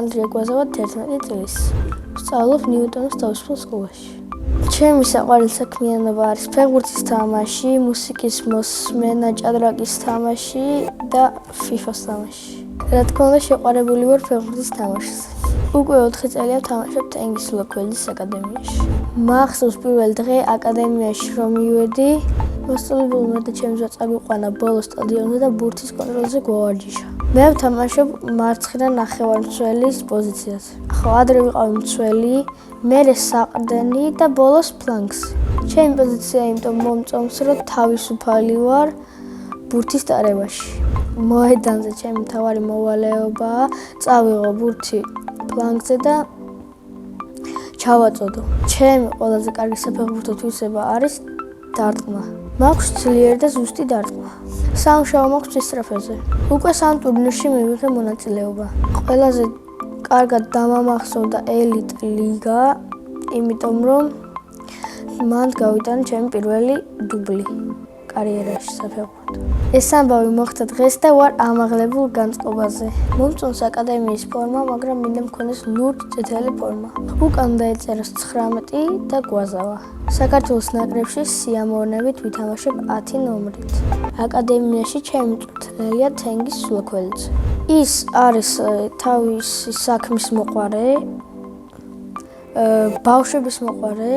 ანდრია გვაზავა 11 წლის. ვსწავლობ ნიუტონის თავისუფალ სკოლაში. ჩემი საყვარელი საქმიანობა არის ფეხბურთის თამაში, მუსიკის მოსმენა, ჭადრაკის თამაში და FIFA-ს თამაში. რა თქმა უნდა, შეყვარებული ვარ ფეხბურთის თამაშს. უკვე 4 წელია ვთამაშობ თენგის ლოქველდის აკადემიაში. მახსოვს პირველი დღე აკადემიაში რომ მივედი, მოსწავლეებმა და ჩემს წაგვიყვანა ბოლო სტადიონზე და ბურთის კონტროლზე გვავარჯიშა. მე ვთამაშობ მარცხენა ნახევარმცველის პოზიციაზე. ხო, ადრე ვიყავი მცველი, მერე საყრდენი და ბოლოს ფლანგს. ჩემი პოზიცია იმიტომ მომწონს, რომ თავისუფალი ვარ ბურთის ტარებაში. მოედანზე ჩემი მთავარი მოვალეობაა წავიღო ბურთი ფლანგზე და ჩავაწოდო. ჩემი ყველაზე კარგი საფეხბურთო თვისება არის დარტყმა. მაქვს ძლიერი და ზუსტი დარტყმა. სამუშაო მაქვს ცისტრაფეზე. უკვე 3 ტურნირში მივიღე მონაწილეობა. ყველაზე კარგად დამამახსოვრდა ელიტ ლიგა, იმიტომ რომ მან გავიტანა ჩემი პირველი დუბლი კარიერაში საფეხბურთო. ეს ამბავი მოხდა დღეს და ვარ ამაღლებულ განწყობაზე. მომწონს აკადემიის ფორმა, მაგრამ მინდა მქონდეს ლურჯ წითელი ფორმა. უკან დაეწეროს 19 და გვაზავა. საქართველოს ნაკრებში სიამოვნებით ვითამაშებ 10 ნომრით. აკადემიაში ჩემი მწვრთნელია თენგის ლოქველიძე. ის არის თავისი საქმის მოყვარე, ბავშვების მოყვარე,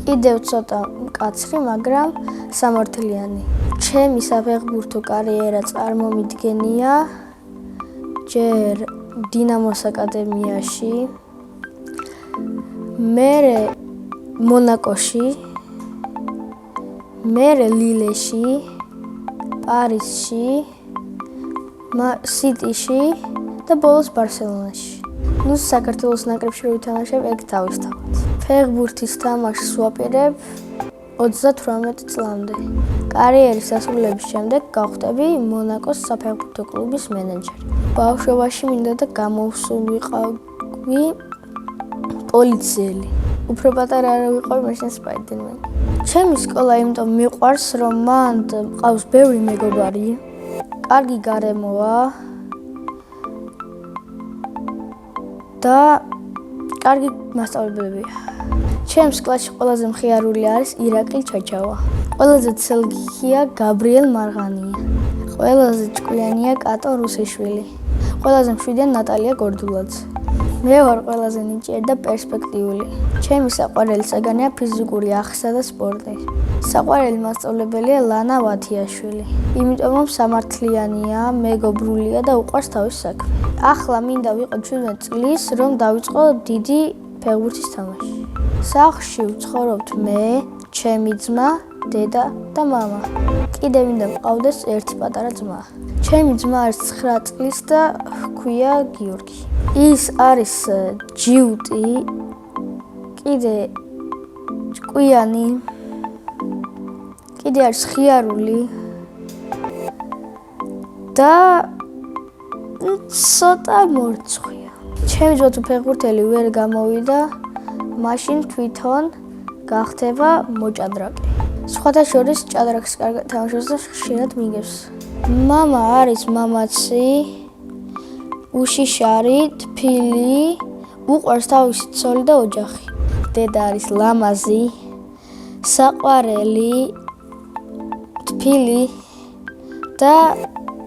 კიდევ ცოტა მკაცრი, მაგრამ სამართლიანი. ჩემი საფეხბურთო კარიერა წარმომიდგენია ჯერ დინამოს აკადემიაში, მერე მონაკოში, მერე ლილეში, პარიზში, სიტიში და ბოლოს ბარსელონაში. ნუ საქართველოს ნაკრებში რო ვითამაშებ, ეგ თავისთავად. ფეხბურთის თამაშს ვაპირებ 38 წლამდე. კარიერის დასრულების შემდეგ გავხდები მონაკოს საფეხბურთო კლუბის მენეჯერი. ბავშვობაში მინდა და გამოვსულიყავი პოლიციელი. უფრო პატარა რა ვიყავი, მაშინ სპაიდერმენი. ჩემი სკოლა იმიტომ მიყვარს, რომ მან მყავს ბევრი მეგობარი, კარგი გარემოა და კარგი მასწავლებლებია. ჩემს კლასში ყველაზე მხიარული არის ირაკლი ჩაჩავა. ყველაზე ცელგიხია გაბრიელ მარღანია. ყველაზე ჭკვიანია კატო რუსეშვილი. ყველაზე მშვიდია ნატალია გორდულაძე. მე ვარ ყველაზე ნიჭიერი და პერსპექტიული. ჩემი საყვარელი საგანია ფიზიკური ახსნა და სპორტი. საყვარელი მასწავლებელია ლანა ვათიაშვილი. იმიტომ რომ სამართლიანია, მეგობრულია და უყვარს თავის საქმე. ახლა მინდა ვიყო 17 წლის, რომ დავიწყო დიდი ფეხბურთის თამაში. სახლში ვცხოვრობთ მე, ჩემი ძმა, დედა და მამა. კიდევ მინდა მყავდეს ერთი პატარა ძმა. ჩემი ძმა არის 9 წლის და ჰქვია გიორგი. ის არის ჯიუტი, კიდე ჭკვიანი, კიდე არის ხიარული და ცოტა მორცხვია. ჩემი ძმა თუ ფეხბურთელი ვერ გამოვიდა, მაშინ თვითონ გახდება მოჭადრაკე. სხვათა შორის ჭადრაკს კარგად თამაშობს და ხშირად მიგებს. მამა არის მამაცი, უშიშარი, თბილი, უყვარს თავისი ცოლი და ოჯახი. დედა არის ლამაზი, საყვარელი, თბილი და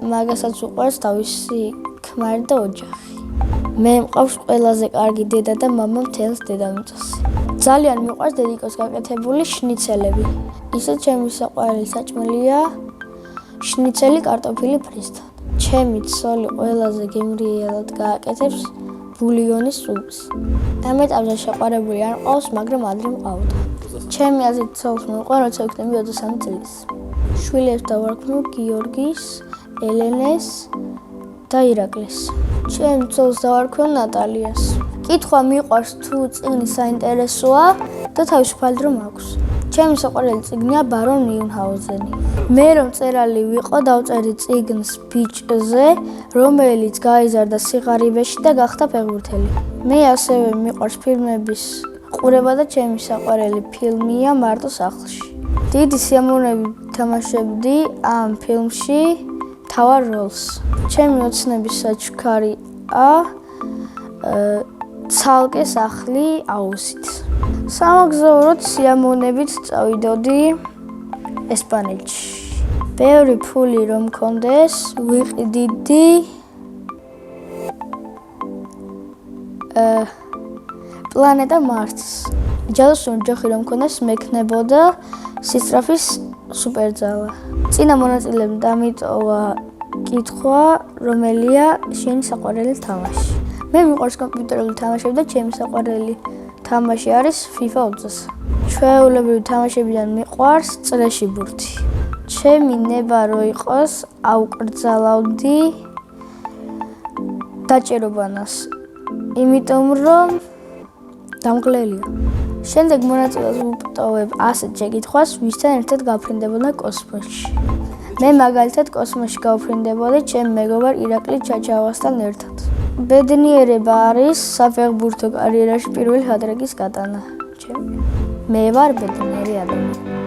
მაგასაც უყვარს თავისი ქმარი და ოჯახი. მე მყავს ყველაზე კარგი დედა და მამა მთელს დედამიწაზე. ძალიან მიყვარს დედიკოს გაკეთებული შნიცელები. ისე ჩემი საყვარელი საჭმელია შნიცელი კარტოფილი ფრისთან. ჩემი ცოლი ყველაზე გემრიელად გააკეთებს ბულიონის სუპს. ამეტავზე შეყვარებული არ მყავს, მაგრამ ადრე მყავდა. ჩემი აზრით ცოლს მოყვა, როცა ვიქნები 23 წლის. შვილებს დავარქმევ გიორგის, ელენეს და ირაკლეს. ჩემ ცოლს დავარქვევ ნატალიას. კითხვა მიყვარს თუ წიგნი საინტერესოა და თავისუფალი დრო მაქვს. ჩემი საყვარელი წიგნია ბარონ მიუნჰაუზენი. მე რომ წერალი ვიყო, დავწერდი წიგნს ბიჭზე, რომელიც გაიზარდა სიღარიბეში და გახდა ფეხბურთელი. მე ასევე მიყვარს ფილმების ყურება და ჩემი საყვარელი ფილმია მარტო სახლში. დიდი სიამოვნებით თამაშობდი ამ ფილმში მთავარ როლს. ჩემი ოცნების საჩუქარია ცალკე სახლი აუზით. სამოგზაუროდ სიამოვნებით წავიდოდი ესპანეთში. ბევრი ფული რომ მქონდეს, ვიყიდიდი პლანეტა მარსს. ჯადოსნური ჯოხი რომ მქონდეს, მექნებოდა სისწრაფის სუპერძალა. წინა მონაწილემ დამიტოვა კითხვა, რომელია შენი საყვარელი თამაში. მე მიყვარს კომპიუტერული თამაშები და ჩემი საყვარელი თამაში არის FIFA 20. ჩვეულებრივი თამაშებიდან მიყვარს წრეში ბურთი. ჩემი ნება რო იყოს, აუკრძალავდი დაჭერობანას, იმიტომ რომ დამღლელია. შემდეგ მონაწილეს ვუპტოვებ ასეთ შეკითხვას, ვისთან ერთად გავფრინდებოდა კოსმოსში. მე მაგალითად კოსმოსში გავფრინდებოდი ჩემ მეგობარ ირაკლი ჩაჩავასთან ერთად. ბედნიერება არის საფეხბურთო კარიერაში პირველი ჰატრიკის გატანა. მე ვარ ბედნიერი ადამიანი.